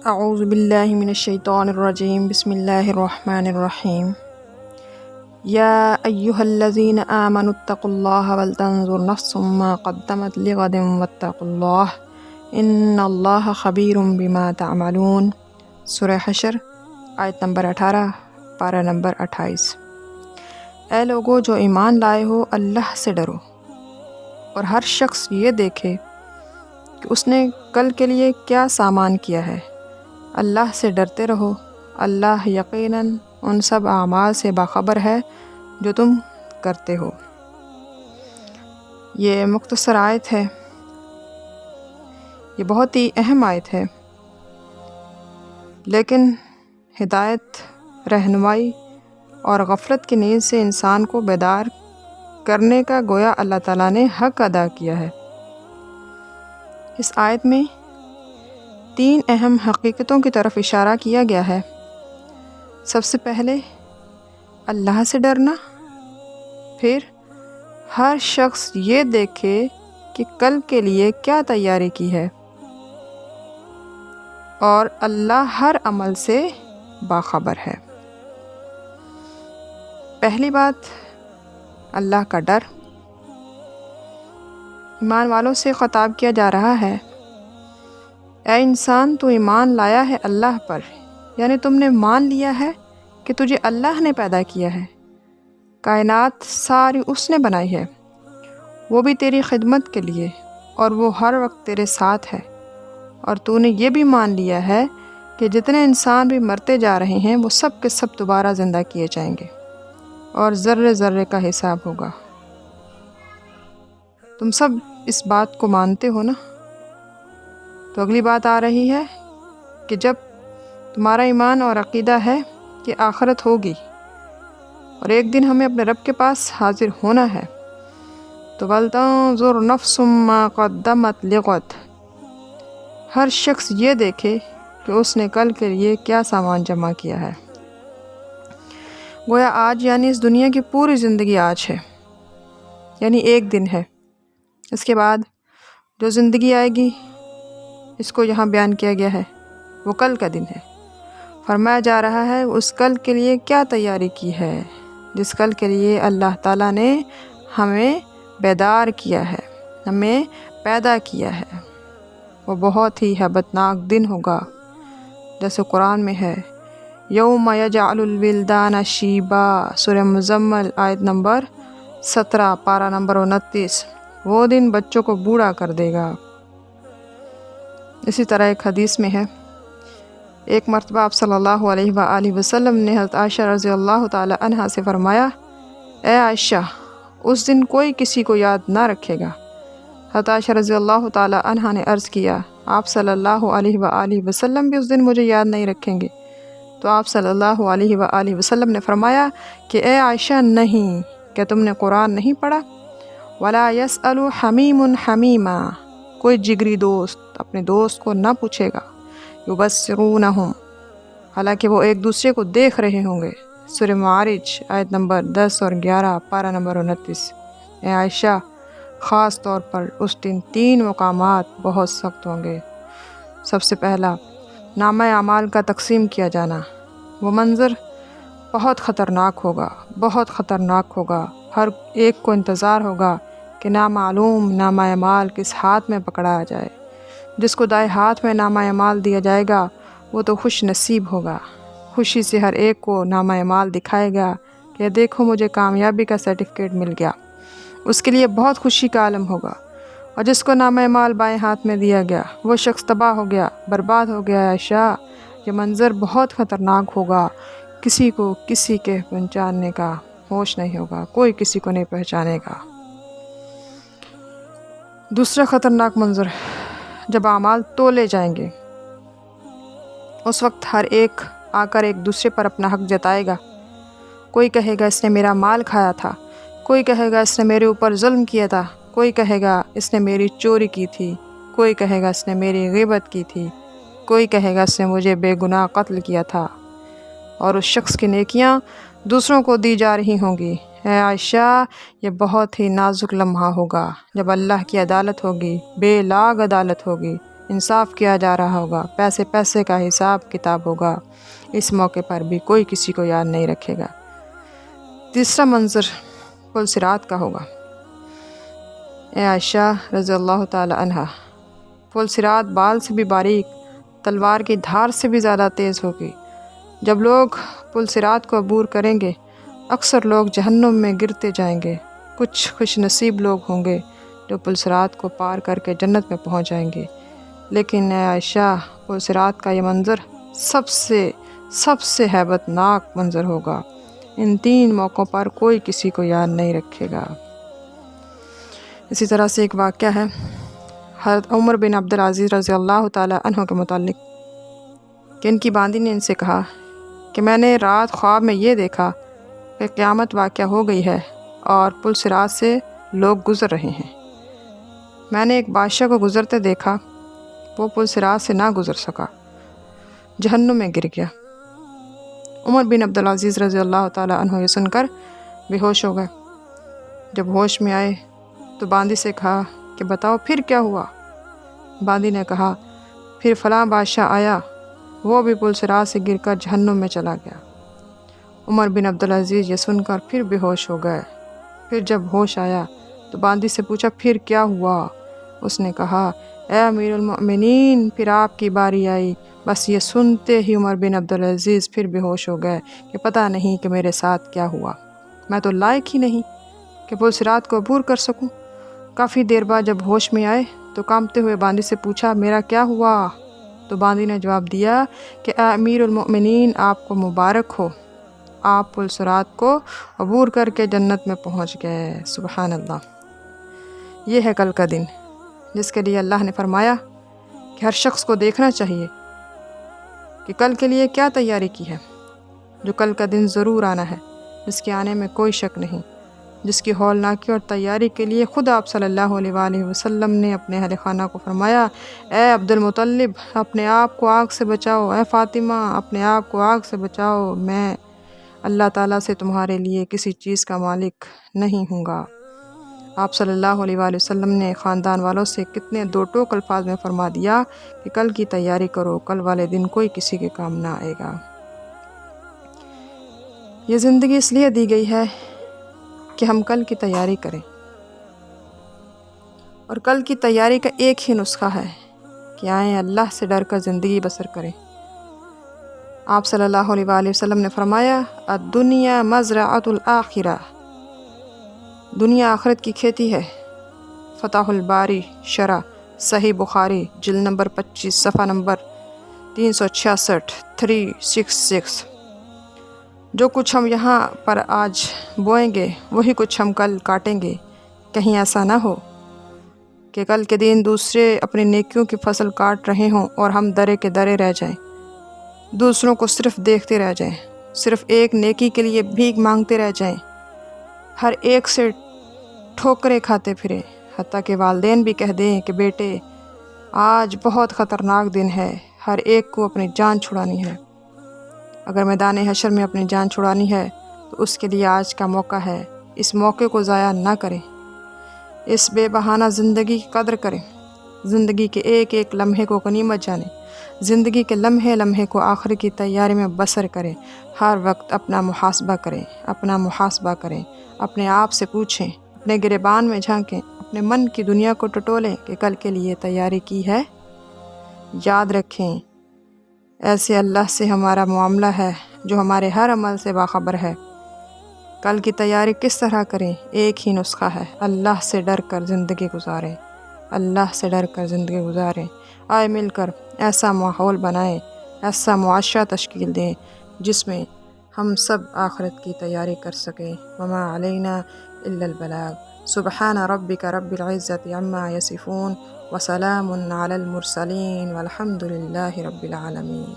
اعوذ باللہ من الشیطان الرجیم بسم اللہ الرحمن الرحیم یا ایہا الذین آمنوا اتقوا اللہ ولتنظر نفس ما قدمت لغد واتقوا اللہ ان اللہ خبیر بما تعملون۔ سورہ حشر آیت نمبر 18 پارہ نمبر 28۔ اے لوگو جو ایمان لائے ہو، اللہ سے ڈرو اور ہر شخص یہ دیکھے کہ اس نے کل کے لیے کیا سامان کیا ہے۔ اللہ سے ڈرتے رہو، اللہ یقیناً ان سب اعمال سے باخبر ہے جو تم کرتے ہو۔ یہ مختصر آیت ہے، یہ بہت ہی اہم آیت ہے، لیکن ہدایت، رہنمائی اور غفلت کی نیند سے انسان کو بیدار کرنے کا گویا اللہ تعالیٰ نے حق ادا کیا ہے۔ اس آیت میں 3 اہم حقیقتوں کی طرف اشارہ کیا گیا ہے۔ سب سے پہلے اللہ سے ڈرنا، پھر ہر شخص یہ دیکھے کہ کل کے لیے کیا تیاری کی ہے، اور اللہ ہر عمل سے باخبر ہے۔ پہلی بات، اللہ کا ڈر۔ ایمان والوں سے خطاب کیا جا رہا ہے، اے انسان تو ایمان لایا ہے اللہ پر، یعنی تم نے مان لیا ہے کہ تجھے اللہ نے پیدا کیا ہے، کائنات ساری اس نے بنائی ہے، وہ بھی تیری خدمت کے لیے، اور وہ ہر وقت تیرے ساتھ ہے۔ اور تو نے یہ بھی مان لیا ہے کہ جتنے انسان بھی مرتے جا رہے ہیں وہ سب کے سب دوبارہ زندہ کیے جائیں گے، اور ذرے ذرے کا حساب ہوگا۔ تم سب اس بات کو مانتے ہو نا؟ تو اگلی بات آ رہی ہے کہ جب تمہارا ایمان اور عقیدہ ہے کہ آخرت ہوگی اور ایک دن ہمیں اپنے رب کے پاس حاضر ہونا ہے، تو وَلْتَنظُرْ نَفْسٌ مَّا قَدَّمَتْ لِغَدٍ، ہر شخص یہ دیکھے کہ اس نے کل کے لیے کیا سامان جمع کیا ہے۔ گویا آج یعنی اس دنیا کی پوری زندگی آج ہے، یعنی ایک دن ہے۔ اس کے بعد جو زندگی آئے گی، اس کو یہاں بیان کیا گیا ہے، وہ کل کا دن ہے۔ فرمایا جا رہا ہے اس کل کے لیے کیا تیاری کی ہے، جس کل کے لیے اللہ تعالیٰ نے ہمیں بیدار کیا ہے، ہمیں پیدا کیا ہے۔ وہ بہت ہی ہیبتناک دن ہوگا، جیسے قرآن میں ہے، یوم یجعل الولدان شیبا، سورہ مزمل آیت نمبر 17 پارہ نمبر 29۔ وہ دن بچوں کو بوڑھا کر دے گا۔ اسی طرح ایک حدیث میں ہے، ایک مرتبہ آپ صلی اللہ علیہ وآلہ وسلم نے حضرت عائشہ رضی اللہ تعالی عنہا سے فرمایا، اے عائشہ، اس دن کوئی کسی کو یاد نہ رکھے گا۔ حضرت عائشہ رضی اللہ تعالی عنہا نے عرض کیا، آپ صلی اللہ علیہ وآلہ وسلم بھی اس دن مجھے یاد نہیں رکھیں گے؟ تو آپ صلی اللہ علیہ وآلہ وسلم نے فرمایا کہ اے عائشہ، نہیں، کیا تم نے قرآن نہیں پڑھا؟ وَلَا يَسْأَلُ حَمِيمٌ حَمِيمًا، کوئی جگری دوست اپنے دوست کو نہ پوچھے گا، يُبَصِّرُونَهُمْ، حالانکہ وہ ایک دوسرے کو دیکھ رہے ہوں گے۔ سورہ معارج آیت نمبر 10 اور 11 پارہ نمبر 29۔ اے عائشہ، خاص طور پر اس دن 3 مقامات بہت سخت ہوں گے۔ سب سے پہلا، نامہ اعمال کا تقسیم کیا جانا، وہ منظر بہت خطرناک ہوگا، بہت خطرناک ہوگا۔ ہر ایک کو انتظار ہوگا کہ نامعلوم نامہ اعمال کس ہاتھ میں پکڑا جائے۔ جس کو دائیں ہاتھ میں نامہ اعمال دیا جائے گا وہ تو خوش نصیب ہوگا، خوشی سے ہر ایک کو نامہ اعمال دکھائے گا کہ دیکھو مجھے کامیابی کا سرٹیفکیٹ مل گیا۔ اس کے لیے بہت خوشی کا عالم ہوگا۔ اور جس کو نامہ اعمال بائیں ہاتھ میں دیا گیا وہ شخص تباہ ہو گیا، برباد ہو گیا۔ عائشہ، یہ منظر بہت خطرناک ہوگا، کسی کو کسی کے پہچاننے کا ہوش نہیں ہوگا، کوئی کسی کو نہیں پہچانے گا۔ دوسرا خطرناک منظر، جب اعمال تولے جائیں گے، اس وقت ہر ایک آ کر ایک دوسرے پر اپنا حق جتائے گا۔ کوئی کہے گا اس نے میرا مال کھایا تھا، کوئی کہے گا اس نے میرے اوپر ظلم کیا تھا، کوئی کہے گا اس نے میری چوری کی تھی، کوئی کہے گا اس نے میری غیبت کی تھی، کوئی کہے گا اس نے مجھے بے گناہ قتل کیا تھا۔ اور اس شخص کی نیکیاں دوسروں کو دی جا رہی ہوں گی۔ اے عائشہ، یہ بہت ہی نازک لمحہ ہوگا جب اللہ کی عدالت ہوگی، بے لاگ عدالت ہوگی، इंसाफ किया जा रहा होगा, पैसे पैसे का हिसाब किताब होगा। इस मौके पर भी कोई किसी को याद नहीं रखेगा। तीसरा मंजर पुल सिरात का होगा। ए आयशा रज़ी अल्लाह ताला अन्हा, पुल सिरात बाल से भी बारीक, तलवार की धार से भी ज़्यादा तेज़ होगी। जब लोग पुल सिरात को अबूर करेंगे, अक्सर लोग जहन्नुम में गिरते जाएंगे। कुछ खुश नसीब लोग होंगे जो पुल सिरात को पार करके जन्नत में पहुंच जाएंगे। लेकिन ए आयशा, पुल सिरात का ये मंज़र सबसे हैबतनाक मंज़र होगा। इन 3 मौक़ों पर कोई किसी को याद नहीं रखेगा। इसी तरह से एक वाक़या है हज़रत उमर बिन अब्दुल अज़ीज़ रज़ी अल्लाह ताला अन्हु के मुतालिक कि इनकी बांदी ने इनसे कहा कि मैंने रात ख्वाब में ये देखा कि क़यामत वाक़या हो गई है और पुल सिरात से लोग गुज़र रहे हैं। मैंने एक बादशाह को गुज़रते देखा, वो पुल सिरात से ना गुज़र सका, जहन्नुम में गिर गया। उमर बिन अब्दुल अज़ीज़ रज़ी अल्लाह ताला अन्हु ये सुनकर बेहोश हो गए। जब होश में आए तो बांदी से कहा कि बताओ फिर क्या हुआ। बांदी ने कहा फिर फ़लाँ बादशाह आया, वो भी पुल सिरात से गिरकर जहन्नुम में चला गया। उमर बिन अब्दुल अज़ीज़ ये सुनकर फिर बेहोश हो गए। फिर जब होश आया तो बांदी से पूछा फिर क्या हुआ। उसने कहा ए अमीरुल मोमिनीन, फिर आपकी बारी आई। बस ये सुनते ही उमर बिन अब्दुल अज़ीज़ फिर बेहोश हो गए कि पता नहीं कि मेरे साथ क्या हुआ, मैं तो लायक ही नहीं कि पुल सिरात को अबूर कर सकूं। काफ़ी देर बाद जब होश में आए तो कांपते हुए बांदी से पूछा मेरा क्या हुआ। तो बांदी ने जवाब दिया कि अमीरुल मोमिनीन, आपको मुबारक हो, आप पुल सिरात को अबूर करके जन्नत में पहुंच गए। सुबहान अल्लाह। ये है कल का दिन जिसके लिए अल्लाह ने फरमाया कि हर शख्स को देखना चाहिए कि कल के लिए क्या तैयारी की है। जो कल का दिन ज़रूर आना है, जिसके आने में कोई शक नहीं, जिसकी हौलनाकी और तैयारी के लिए खुद आप सल्लल्लाहु अलैहि वसल्लम ने अपने अहले खाना को फरमाया, ए अब्दुल मुत्तलिब, अपने आप को आग से बचाओ। ए फ़ातिमा, अपने आप को आग से बचाओ। मैं अल्लाह ताला से तुम्हारे लिए किसी चीज़ का मालिक नहीं हूँगा। आप सल्लल्लाहु अलैहि वसल्लम ने ख़ानदान वालों से कितने दो टोक अल्फाज में फरमा दिया कि कल की तैयारी करो, कल वाले दिन कोई किसी के काम ना आएगा। ये ज़िंदगी इसलिए दी गई है कि हम कल की तैयारी करें, और कल की तैयारी का एक ही नुस्खा है कि आए अल्लाह से डर कर ज़िंदगी बसर करें। आप सल्लल्लाहु अलैहि वसल्लम ने फरमाया, अद्दुनिया मज़रअतुल आखिरा, दुनिया आखिरत की खेती है। फ़तहुल बारी शरा, सही बुखारी, जिल्द नंबर 25, सफ़ा नंबर 366, 366। जो कुछ हम यहाँ पर आज बोएंगे वही कुछ हम कल काटेंगे। कहीं ऐसा ना हो कि कल के दिन दूसरे अपनी नेकियों की फसल काट रहे हों और हम दरे के दरे रह जाएं, दूसरों को सिर्फ देखते रह जाएं, सिर्फ एक नेकी के लिए भीख मांगते रह जाएं, हर एक से ठोकरें खाते फिरें, हत्ता कि वालिदैन भी कह दें कि बेटे आज बहुत ख़तरनाक दिन है, हर एक को अपनी जान छुड़ानी है। अगर मैदान हशर में अपनी जान छुड़ानी है तो उसके लिए आज का मौका है। इस मौके को ज़ाया ना करें, इस बेबहाना ज़िंदगी की कदर करें, ज़िंदगी के एक एक लम्हे को गनीमत जानें, ज़िंदगी के लम्हे लम्हे को आखिर की तैयारी में बसर करें। हर वक्त अपना मुहासबा करें, अपना मुहासबा करें, अपने आप से पूछें, अपने गिरेबान में झांकें, अपने मन की दुनिया को टटोलें कि कल के लिए तैयारी की है। याद रखें, ऐसे अल्लाह से हमारा मामला है जो हमारे हर अमल से बाखबर है। कल की तैयारी किस तरह करें, एक ही नुस्खा है, अल्लाह से डर कर ज़िंदगी गुजारें, अल्लाह से डर कर ज़िंदगी गुजारें। आए मिलकर ऐसा माहौल बनाएं, ऐसा मुआशरा तश्कील दें जिसमें हम सब आखिरत की तैयारी कर सकें। वमा अलैना इल्लल बलाग। सुबहान रब्बिका रब्बिल इज़्ज़ति अम्मा यसिफून व सलामुन अलल मुरसलीन वल्हम्दुलिल्लाहि रब्बिल आलमीन।